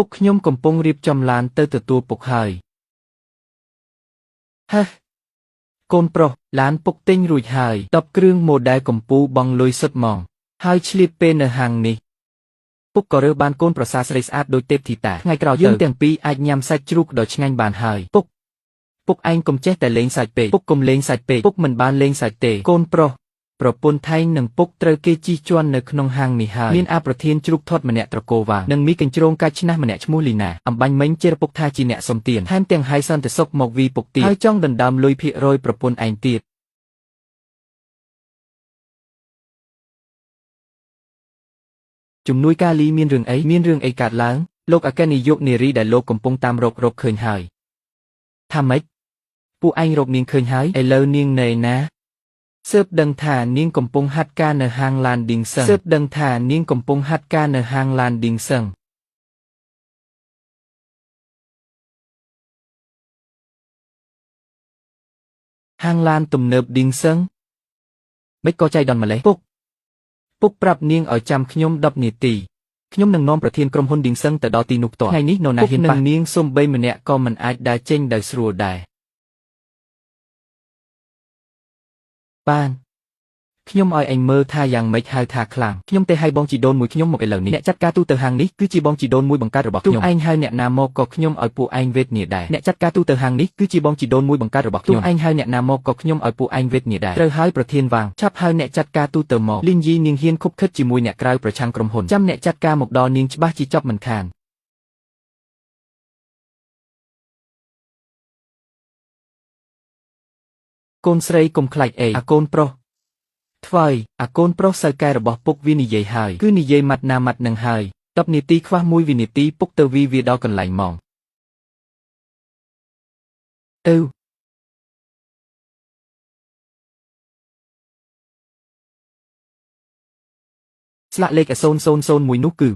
ពុកខ្ញុំកំពុងរៀបចំឡានទៅទទួលពុកហើយហេកូនប្រុសឡានពុកទិញរួចហើយតបគ្រឿងម៉ូដែលកំពូលបងលុយសុទ្ធហ្មងហើយឆ្លៀតពេលនៅហាងនេះពុកក៏រើសបានកូនប្រសាស្រីស្អាតដូចទេពធីតាថ្ងៃក្រោយយើងទាំងពីរអាចញ៉ាំសាច់ជ្រូកដ៏ឆ្ងាញ់បានហើយពុកឯងកុំចេះតែលេងសាច់ពេកពុកកុំលេងសាច់ពេកពុកមិនបានលេងសាច់ទេកូនប្រុសប្រពន្ធថៃនិងពុកត្រូវគេជិះជាន់នៅក្នុងហាងនេះហើយមានអាប្រធានជ្រូកធាត់ម្នាក់ត្រកូវ៉ានិងមីកញ្ជ្រោងកាច់ឆ្នះម្នាក់ឈ្មោះលីណាអំបាញ់មិញជិរពុកថាជាអ្នកសុំទានថែមទាំងហើយសន្តិសុខមកវីពុកទៀតហើយចង់ដណ្ដើមលុយភាគរយប្រពន្ធឯងទៀតជំនួយការលីមានរឿងអីកើតឡើងលោកអគ្គនាយកនារីដែលលោកកំពុងតាមរកឃើញហើយថាម៉េចពួកឯងរកនាងឃើញហើយឥឡូវនាងនៅណាស៊ើបដឹងថានាងកំពុងហាត់ការនៅហាងឡានឌីងសឹងហាងឡានទំនើបឌីងសឹងមិនក៏ចៃដន្យម្លេះពុកប្រាប់នាងឲ្យចាំខ្ញុំ10នាទីខ្ញុំនឹងនាំប្រធានក្រុមហ៊ុនឌីងសឹងទៅដល់ទីនោះផ្ទាល់ថ្ងៃនេះនរណាហ៊ានប៉ះនាងសូម្បីម្នាក់ក៏មិនអាចដើរចេញដោយស្រួលដែរបានខ្ញុំឲ្យឯងមើលថាយ៉ាងម៉េចហៅថាខ្លាំងខ្ញុំទេឲ្យបងជីដូនមួយខ្ញុំមកឥឡូវនេះអ្នកចាត់ការទូទៅហាងនេះគឺជាបងជីដូនមួយបង្កើតរបស់ខ្ញុំឯងហៅអ្នកណាមកក៏ខ្ញុំឲ្យពួកឯងវេទនាដែរអ្នកចាត់ការទូទៅហាងនេះគឺជាបងជីដូនមួយបង្កើតរបស់ខ្ញុំឯងហៅអ្នកណាមកក៏ខ្ញុំឲ្យពួកឯងវេទនាដែរត្រូវហើយប្រធានវាងឆាប់ហៅអ្នកចាត់ការទូទៅមកលីនយីនាងហ៊ានខុបខិតជាមួយអ្នកក្រៅប្រឆាំងក្រុមហ៊ុនចាំអ្នកចាត់ការមកដល់នាងច្បាស់ជាចប់មិនខានកូនស្រីកុំខ្លាចអីអាកូនប្រុសថ្វាយអាកូនប្រុសសៅកែរបស់ពុកវានិយាយហើយគឺនិយាយម៉ាត់ណាម៉ាត់នឹងហើយ10នាទីខ្វះ1វិនាទីពុកទៅវាដល់កន្លែងម៉ោងស្លាកលេខ00001នោះគឺ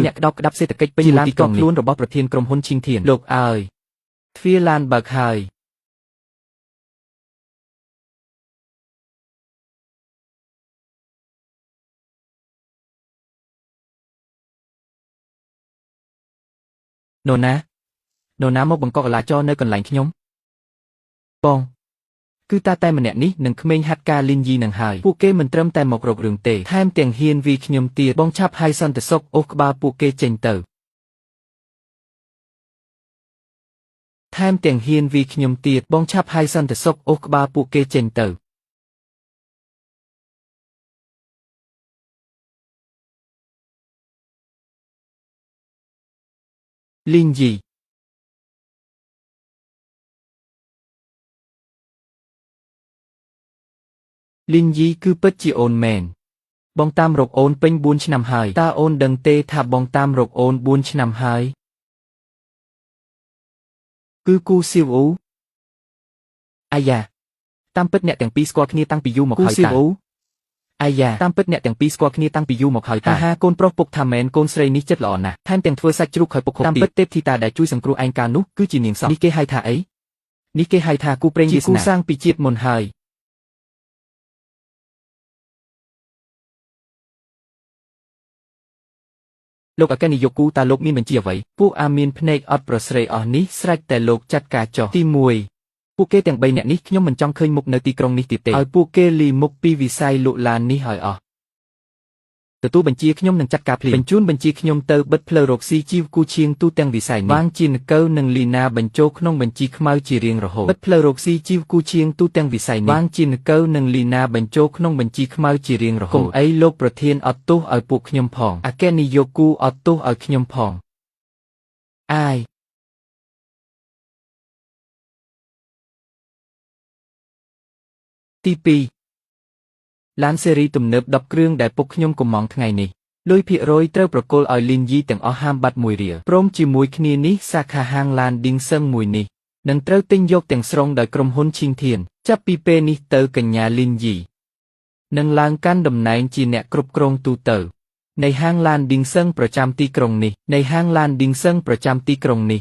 អ្នកក្តោបក្តាប់សេដ្ឋកិច្ចពេញទីក្រុងខ្លួនរបស់ប្រធានក្រុមហ៊ុនឈីងធានលោកអើយទ្វារឡានបើកហើយនរណាមកបង្កកលាចរនៅកន្លែងខ្ញុំបងគឺតាតែម្នាក់នេះនឹងក្មេងហាត់ការលីនយីនឹងហើយពួកគេមិនត្រឹមតែមករករឿងទេថែមទាំងហ៊ានវីខ្ញុំទៀតបងឆាប់ហៅសន្តិសុខអូសក្បាលពួកគេចេញទៅលីនយីគឺពិតជាអូនមែនបងតាមរកអូនពេញ4ឆ្នាំហើយតើអូនដឹងទេថាបងតាមរកអូន4ឆ្នាំហើយគឺគូស៊ីវអ៊ូអាយ៉ាតាមពិតអ្នកទាំងពីរស្គាល់គ្នាតាំងពីយូរមកហើយតាហាកូនប្រុសពុកថាមែនកូនស្រីនេះចិត្តល្អណាស់ថែមទាំងធ្វើសាច់ជ្រូកឲ្យពុកតាមពិតទេពធីតាដែលជួយសង្គ្រោះឯងកាលនោះគឺជានាងសោះនេះគេហៅថាអីនេះគេហៅថាគូព្រេងវាសនាគូសាងពីជាតិមុនហើយលោកអគ្គនាយកគូតាលោកមានបញ្ជាអ្វីពួកអាមានភ្នែកអត់ប្រស្រីអស់នេះស្រេចតែលោកចាត់ការចោះទី1ពួកគេទាំង3នាក់នេះខ្ញុំមិនចង់ឃើញមុខនៅទីក្រុងនេះទៀតទេឲ្យពួកគេលីមុខពីវិស័យលក់ឡាននេះឲ្យអស់ទទួលបញ្ជាខ្ញុំនឹងចាត់ការភ្លាមបញ្ជូនបញ្ជាខ្ញុំទៅបិទផ្លូវរកស៊ីជីវគូឈៀងទូទាំងវិស័យនេះវាងជានកៅនិងលីណាបញ្ចូលក្នុងបញ្ជីខ្មៅជារៀងរហូតបិទផ្លូវរកស៊ីជីវគូឈៀងទូទាំងវិស័យនេះវាងជានកៅនិងលីណាបញ្ចូលក្នុងបញ្ជីខ្មៅជារៀងរហូតកុំអីលោកប្រធានអត់ទោសឲ្យពួកខ្ញុំផងអគ្គនាយកគូអត់ទោសឲ្យខ្ញុំផងអាយទី2ឡានស៊េរីទំនើប10គ្រឿងដែលពុកខ្ញុំកំងថ្ងៃនេះលុយភាគរយត្រូវប្រគល់ឲ្យលីនយីទាំងអស់ហាមបាត់1រៀលព្រមជាមួយគ្នានេះសាខាហាងឡានឌីងសឹងមួយនេះនឹងត្រូវទិញយកទាំងស្រុងដោយក្រុមហ៊ុនឈីងធានចាប់ពីពេលនេះទៅកញ្ញាលីនយីនឹងឡើងកាន់តំណែងជាអ្នកគ្រប់គ្រងទូទៅនៃហាងឡានឌីងសឹងប្រចាំទីក្រុងនេះ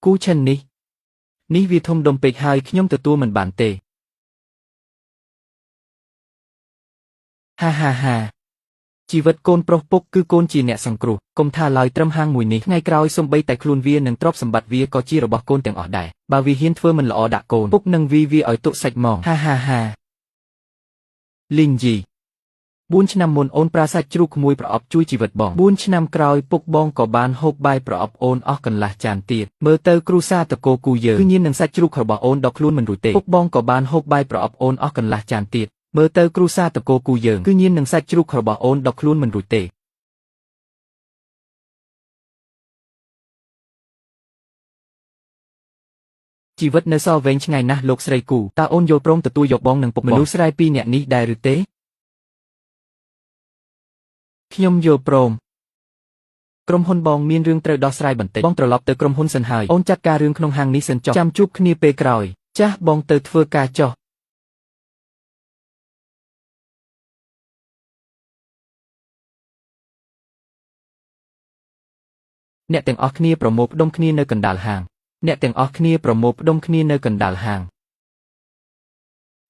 គូឈិននេះវាធំដុំពេកហើយខ្ញុំទទួលមិនបានទេហា ជីវិតកូនប្រុសពុកគឺកូនជាអ្នកសង្គ្រោះកុំថាឡើយត្រឹមហាងមួយនេះថ្ងៃក្រោយសូម្បីតែខ្លួនវានិងទ្រព្យសម្បត្តិវាក៏ជារបស់កូនទាំងអស់ដែរបើវាហ៊ានធ្វើមិនល្អដាក់កូនពុកនឹងវាឲ្យទុកសាច់ម៉ងហាហាហាលីងជី4 ឆ្នាំមុនអូនប្រាសាច់ជ្រូកក្មួយប្រអប់ជួយជីវិតបង4 ឆ្នាំក្រោយពុកបងក៏បានហូបបាយប្រអប់អូនអស់កន្លះចានទៀតមើលទៅគ្រូសាតកោគូយើងគឺញៀននឹងសាច់ជ្រូករបស់អូនដល់ខ្លួនមិនរួចទេពុកបងក៏បានហូបបាយប្រអប់អូនអស់កន្លះចានទៀតមើលទៅគ្រូសាតកោគូយើងគឺញៀននឹងសាច់ជ្រូករបស់អូនដល់ខ្លួនមិនរួចទេជីវិតនៅសល់វែងឆ្ងាយណាស់លោកស្រីគូតើអូនយល់ព្រមទទួលយកបងនិងពុកមនុស្សស្រីពីរនាក់នេះដែរឬទេខ្ញុំយល់ព្រមក្រុមហ៊ុនបងមានរឿងត្រូវដោះស្រាយបន្តិចបងត្រឡប់ទៅក្រុមហ៊ុនសិនហើយអូនចាត់ការរឿងក្នុងហាងនេះសិនចុះចាំជួបគ្នាពេលក្រោយចាស់បងទៅធ្វើការចុះអ្នកទាំងអស់គ្នាប្រមូលផ្ដុំគ្នានៅកណ្ដាលហាងអ្នកទាំងអស់គ្នាប្រមូលផ្ដុំគ្នានៅកណ្ដាលហាង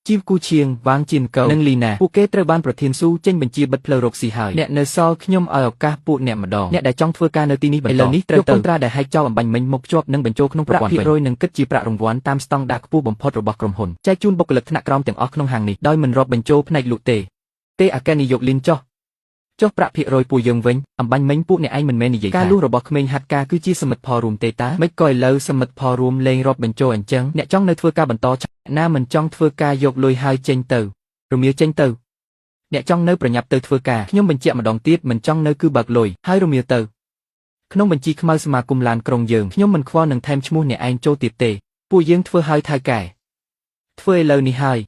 ជីវគូឈៀងវ៉ាងជីនកៅនិងលីណាពួកគេត្រូវបានប្រធានស៊ូចេញបញ្ជាបិទផ្លូវរកស៊ីហើយអ្នកនៅសល់ខ្ញុំឲ្យឱកាសពួកអ្នកម្ដងអ្នកដែលចង់ធ្វើការនៅទីនេះបន្តឥឡូវនេះត្រូវទៅកុងត្រាដែលហែកចោលអំបញ្ញមិញមកភ្ជាប់និងបញ្ចូលក្នុងប្រព័ន្ធវិញ100%នឹងគិតជាប្រាក់រង្វាន់តាមស្តង់ដារខ្ពស់បំផុតរបស់ក្រុមហ៊ុនចែកជូនបុគ្គលិកថ្នាក់ក្រោមទាំងអស់ក្នុងហាងនេះដោយមិនរាប់បញ្ចូលផ្នែកលក់ទេអគ្គនាយកលីនចុះប្រាក់ភាគរយពួកយើងវិញអំបញ្ញមិញពួកអ្នកឯងមិនមែននិយាយការលុះរបស់ក្មេងហាត់ការគឺជាសមិទ្ធផលរួមទេតាមិនក៏ឥឡូវសមិទ្ធផលរួមលែងរាប់បញ្ចូលអញ្ចឹងអ្នកចង់នៅធ្វើការបន្តណាមិនចង់ធ្វើការយកលុយហើយចេញទៅរមៀលចេញទៅអ្នកចង់នៅប្រញាប់ទៅធ្វើការខ្ញុំបញ្ជាក់ម្ដងទៀតមិនចង់នៅគឺបើកលុយហើយរមៀលទៅក្នុងបញ្ជីខ្មៅសមាគមឡានក្រុងយើងខ្ញុំមិនខ្វល់នឹងថែមឈ្មោះអ្នកឯងចូលទៀតទេពួកយើងធ្វើហើយថៅកែធ្វើឥឡូវនេះហើយ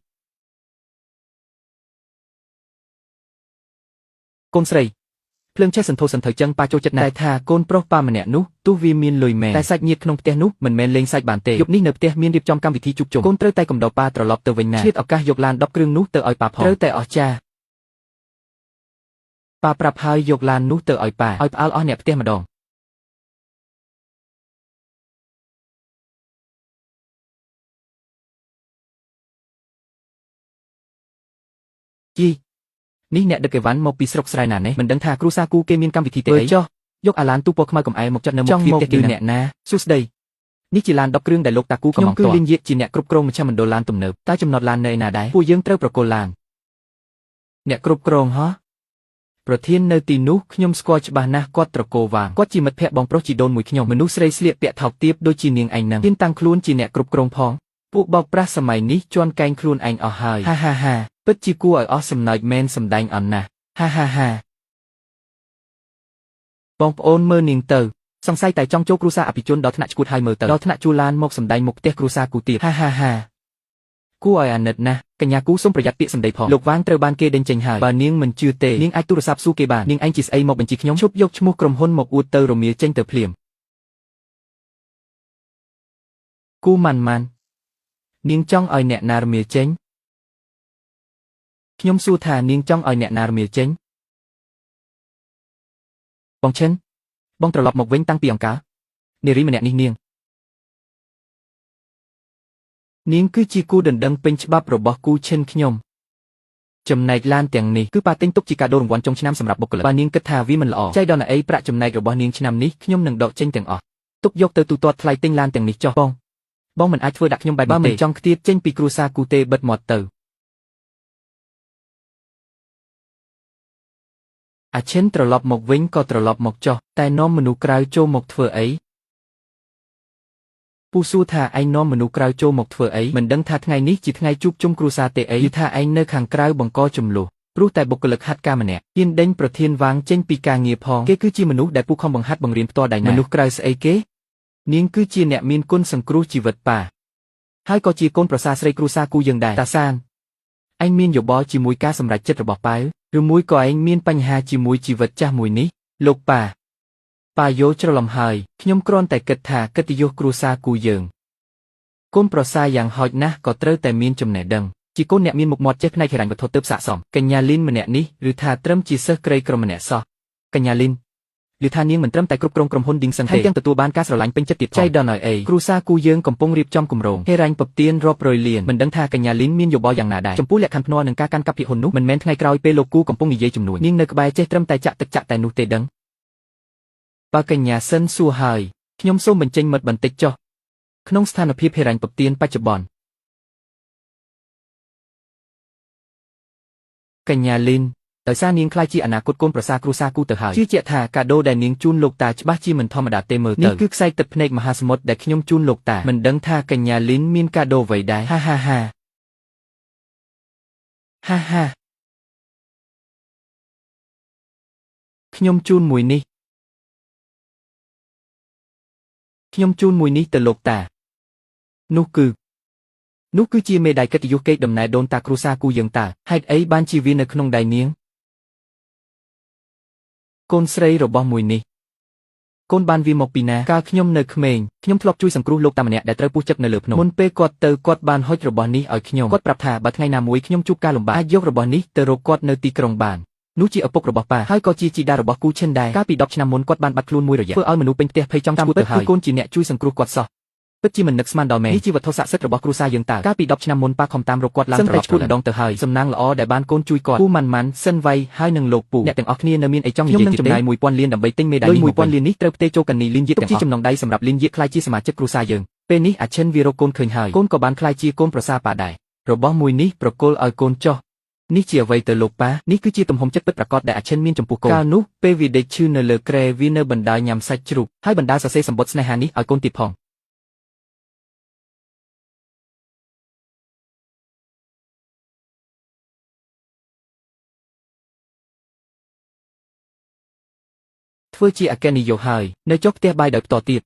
កូនស្រីភ្លើងឆេះសន្ធោសន្ធៅចឹងប៉ាចូលចិត្តណាស់តែថាកូនប្រុសប៉ាម្នាក់នោះទោះវាមានលុយមែនតែសាច់ញាតិក្នុងផ្ទះនោះមិនមែនលេងសាច់បានទេយប់នេះនៅផ្ទះមានរៀបចំកម្មវិធីជួបជុំកូនត្រូវតែកំដរប៉ាត្រឡប់ទៅវិញណាឆ្លៀតឱកាសយកឡាន10គ្រឿងនោះទៅឲ្យប៉ាផងត្រូវតែអស់ចាប៉ាប្រាប់ហើយយកឡាននោះទៅឲ្យប៉ាឲ្យផ្អើលអស់អ្នកផ្ទះម្ដងជីនេះអ្នកដឹកអីវ៉ាន់មកពីស្រុកស្រែណានេះមិនដឹងថាគ្រូសាគូគេមានកម្មវិធីទេអីចុះយកអាឡានទូពណ៌ខ្មៅកំអែលមកចាត់នៅមុខទ្វារផ្ទះគេអ្នកណាសួស្ដីនេះជាឡាន10គ្រឿងដែលលោកតាគូកំងតខ្ញុំគឺលៀនយាកជាអ្នកគ្រប់គ្រងមជ្ឈមណ្ឌលឡានទំនើបតើចំណតឡាននៅឯណាដែរពួកយើងត្រូវប្រគល់ឡានអ្នកគ្រប់គ្រងហ៎ប្រធាននៅទីនោះខ្ញុំស្គាល់ច្បាស់ណាស់គាត់ត្រកូលវាងគាត់ជាមិត្តភក្តិបងប្រុសជីដូនមួយខ្ញុំមនុស្សស្រីស្លៀកពាក់ថោកទាបដូចជានាងឯងនឹងហ៊ានតាំងខ្លួនជាអ្នកគ្រប់គ្រងផងពួកបោកប្រាស់សម័យនេះជន់កែងខ្លួនឯងអស់ហើយហាហាហាពិតជាគួរឲ្យអស់សំណើចមែនសម្ដែងអន់ណាស់ហាហាហាបងប្អូនមើលនាងទៅសង្ស័យតែចង់ចូលគ្រួសារអភិជនដល់ថ្នាក់ឈួតហើយមើលទៅដល់ថ្នាក់ជួលឡានមកសម្ដែងមុខផ្ទះគ្រួសារគូទៀតហាហាហាគួរឲ្យអាណិតណាស់កញ្ញាគូសូមប្រយ័ត្នពាក្យសម្ដីផងលោកវាងត្រូវបានគេដេញចេញហើយបើនាងមិនជឿទេនាងអាចទូរស័ព្ទសួរគេបាននាងឯងជាស្អីមកបញ្ជីខ្ញុំឈប់យកឈ្មោះក្រុមហ៊ុនមកអួតទៅរមៀលចេញទៅភ្លាមគូម៉ាន់នាងចង់ឲ្យអ្នកណារមៀលចេញខ្ញុំសួរថានាងចង់ឲ្យអ្នកណារមៀលចេញបងឈិនបងត្រឡប់មកវិញតាំងពីអង្ការនារីម្នាក់នេះនាងគឺជាគូដណ្ដឹងពេញច្បាប់របស់គូឈិនខ្ញុំចំណែកឡានទាំងនេះគឺប៉ាទិញទុកជាកាដូរង្វាន់ចុងឆ្នាំសម្រាប់បុគ្គលិកបើនាងគិតថាវាមិនល្អចៃដល់ណែអីប្រាក់ចំណែករបស់នាងឆ្នាំនេះខ្ញុំនឹងដកចេញទាំងអស់ទុកយកទៅទូទាត់ថ្លៃទិញឡានទាំងនេះចុះបងមិនអាចធ្វើដាក់ខ្ញុំបែបនេះទេបើមិនចង់ខ្ទាតចេញពីគ្រួសារគូទេបិទមាត់ទៅអាឈិនត្រឡប់មកវិញក៏ត្រឡប់មកចុះតែនាំមនុស្សក្រៅចូលមកធ្វើអីពូសួរថាឯងនាំមនុស្សក្រៅចូលមកធ្វើអីមិនដឹងថាថ្ងៃនេះជាថ្ងៃជួបជុំគ្រួសារទេអីយល់ថាឯងនៅខាងក្រៅបង្កចំនួនព្រោះតែបុគ្គលិកហាត់ការម្នាក់ហ៊ានដេញប្រធានវាងចេញពីការងារផងគេគឺជាមនុស្សដែលពូខំបង្ហាត់បង្រៀនផ្ទាល់ដៃណាមនុស្សក្រៅស្អីគេនាងគឺជាអ្នកមានគុណសង្គ្រោះជីវិតប៉ាហើយក៏ជាកូនប្រសារស្រីគ្រួសារគូយើងដែរតាសានឯងមានយោបល់ជាមួយការសម្រេចចិត្តរបស់ប៉ាឬមួយក៏ឯងមានបញ្ហាជាមួយជីវិតចាស់មួយនេះលោកប៉ាយល់ច្រឡំហើយខ្ញុំគ្រាន់តែគិតថាកិត្តិយសគ្រួសារគូយើងកូនប្រសារយ៉ាងហោចណាស់ក៏ត្រូវតែមានចំណេះដឹងជាកូនអ្នកមានមុខមាត់ចេះផ្នែកហិរញ្ញវត្ថុទើបស័ក្តិសមកញ្ញាលីនម្នាក់នេះឬថាត្រឹមជាសិស្សក្រីក្រម្នាក់សោះកញ្ញាលីន ឬថានាងមិនត្រឹមតែគ្រប់គ្រងក្រុមហ៊ុន Dingson ទេទាំងទទួលបានការស្រឡាញ់ពេញចិត្តទៀតចៃដនឲ្យអីគ្រូសាគូយើងកំពុងរៀបចំគម្រោងហេរ៉ាញ់ពពទៀនរាប់រយលានមិនដឹងថាកញ្ញាលីនមានយោបល់យ៉ាងណាដែរចំពោះលក្ខខណ្ឌភ្នាល់នឹងការកាន់កាប់ភាគហ៊ុននោះមិនមែនថ្ងៃក្រោយពេលលោកគូកំពុងនិយាយជំនួយនាងនៅក្បែរចេះត្រឹមតែចាក់ទឹកចាក់តែនោះទេដឹងបើកញ្ញាសិនសួរហើយខ្ញុំសូមបញ្ចេញមិត្តបន្តិចចុះក្នុងស្ថានភាពហេរ៉ាញ់ពពទៀនបច្ចុប្បន្នកញ្ញាលីនដោយសារនាងខ្លាចជាអនាគតកូនប្រសារគ្រួសារគូទៅហើយជឿជាក់ថាកាដូដែលនាងជូនលោកតាច្បាស់ជាមិនធម្មតាទេមើលទៅនេះគឺខ្សែទឹកភ្នែកមហាសមុទ្រដែលខ្ញុំជូនលោកតាមិនដឹងថាកញ្ញាលីនមានកាដូអ្វីដែរហាហាហាហាហាខ្ញុំជូនមួយនេះខ្ញុំជូនមួយនេះទៅលោកតានោះគឺជាមេដាយកិត្តិយសកេរដំណែលដូនតាគ្រួសារគូយើងតើហេតុអីបានជាវានៅក្នុងដៃនាងកូនស្រីរបស់មួយនេះកូនបានវាមកពីណាកាលខ្ញុំនៅក្មេងខ្ញុំធ្លាប់ជួយសង្គ្រោះលោកតាម្នាក់ដែលត្រូវពុះចិត្តនៅលើភ្នំមុនពេលគាត់ទៅគាត់បានហុចរបស់នេះឲ្យខ្ញុំគាត់ប្រាប់ថាបើថ្ងៃណាមួយខ្ញុំជួបការលំបាកអាចយករបស់នេះទៅរកគាត់នៅទីក្រុងបាននោះជាឪពុករបស់ប៉ាហើយក៏ជាជីតារបស់គូឈិនដែរកាលពី10ឆ្នាំមុនគាត់បានបាត់ខ្លួនមួយរយៈធ្វើឲ្យមនុស្សពេញផ្ទះភ័យចង់ឈួតទៅហើយកូនជាអ្នកជួយសង្គ្រោះគាត់សោះពិតជាមិននឹកស្មានដល់មែននេះជាវត្ថុស័ក្តិសិទ្ធិរបស់គ្រួសារយើងតើកាលពី10ឆ្នាំមុនប៉ាខំតាមរកគាត់ឡើងត្រឡប់ខ្លួនម្ដងទៅហើយសំណាងល្អដែលបានកូនជួយគាត់ពូម៉ាន់សិនវៃហើយនឹងលោកពូអ្នកទាំងអស់គ្នានៅមានអីចង់និយាយទៀតទេចំណាយ 1000 លានដើម្បីទិញមេដាយនេះ 1000 លាននេះត្រូវផ្ទេរចូលកនីលីនយាទាំងអស់ទុកជាចំណងដៃសម្រាប់លីនយាខ្លាយជាសមាជិកគ្រួសារយើងពេលនេះអាឈិនវារកកូនឃើញហើយកូនក៏បានខ្លាយជាកូនប្រសារប៉ាដែររបស់មួយនេះប្រគល់ឲ្យកូនចោះនេះជាអ្វីទៅលោកប៉ានេះគឺជាទំហំចិត្តពិតប្រាកដដែលអាឈិនមានចំពោះកូនកាលនោះពេលវាដេកឈឺនៅលើគ្រែវានៅបណ្ដាញ៉ាំសាច់ជ្រូកហើយបណ្ដាសរសេរសម្បត្តិស្នេហានេះឲ្យកូនទៀតផងធ្វើជាអគ្គនាយកហើយនៅចុះផ្ទះបាយដោយផ្ទាល់ទៀត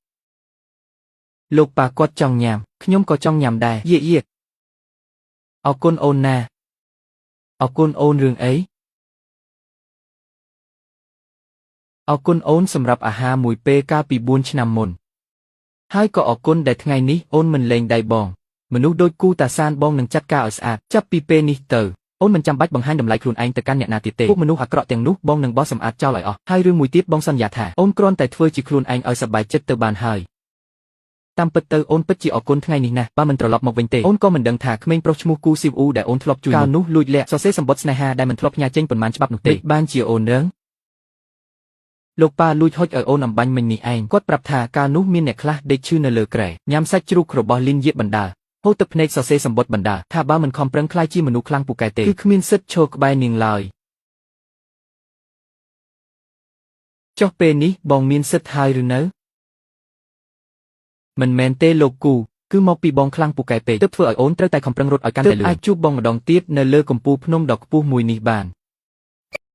លោកប៉ាគាត់ចង់ញ៉ាំខ្ញុំក៏ចង់ញ៉ាំដែរយាយអរគុណអូនណាអរគុណអូនរឿងអីអរគុណអូនសម្រាប់អាហារមួយពេលកាលពី4ឆ្នាំមុនហើយក៏អរគុណដែលថ្ងៃនេះអូនមិនលែងដៃបងមនុស្សដូចគូតាសានបងនឹងចាត់ការឲ្យស្អាតចាប់ពីពេលនេះទៅអូនមិនចាំបាច់បង្ហាញតម្លៃខ្លួនឯងទៅកាន់អ្នកណាទៀតទេពួកមនុស្សអាក្រក់ទាំងនោះបងនឹងបោះសម្អាតចោលឲ្យអស់ហើយរឿងមួយទៀតបងសន្យាថាអូនគ្រាន់តែធ្វើជាខ្លួនឯងឲ្យសប្បាយចិត្តទៅបានហើយតាមពិតទៅអូនពិតជាអរគុណថ្ងៃនេះណាស់បើមិនត្រឡប់មកវិញទេអូនក៏មិនដឹងថាក្មេងប្រុសឈ្មោះគូស៊ីវអ៊ូដែលអូនធ្លាប់ជួយកាលនោះលួចលាក់សរសេរសម្បត្តិស្នេហាដែលមិនធ្លាប់ផ្ញើចេញប៉ុន្មានច្បាប់នោះទេបានជាអូននឹងលោកប៉ាលួចហុចឲ្យអូនអំបញ្ញមិញនេះឯងគាត់ប្រាប់ថាកាលនោះមានអ្នកខ្លះដេកឈឺនៅលើគ្រែញ៉ាំសាច់ជ្រូករបស់លីនយាបណ្ដាហូរទឹកភ្នែកសរសេរសម្បត្តិបណ្ដាថាបើមិនខំប្រឹងខ្លាយជាមនុស្សខ្លាំងពូកែទេគឺគ្មានសិទ្ធិឈរក្បែរនាងឡើយចុះពេលនេះបងមានសិទ្ធិហើយឬនៅមិនមែនទេលោកគូគឺមកពីបងខ្លាំងពូកែពេកទើបធ្វើឲ្យអូនត្រូវតែខំប្រឹងរត់ឲ្យកាន់តែលឿនអាចជួបបងម្ដងទៀតនៅលើកំពូលភ្នំដ៏ខ្ពស់មួយនេះបាន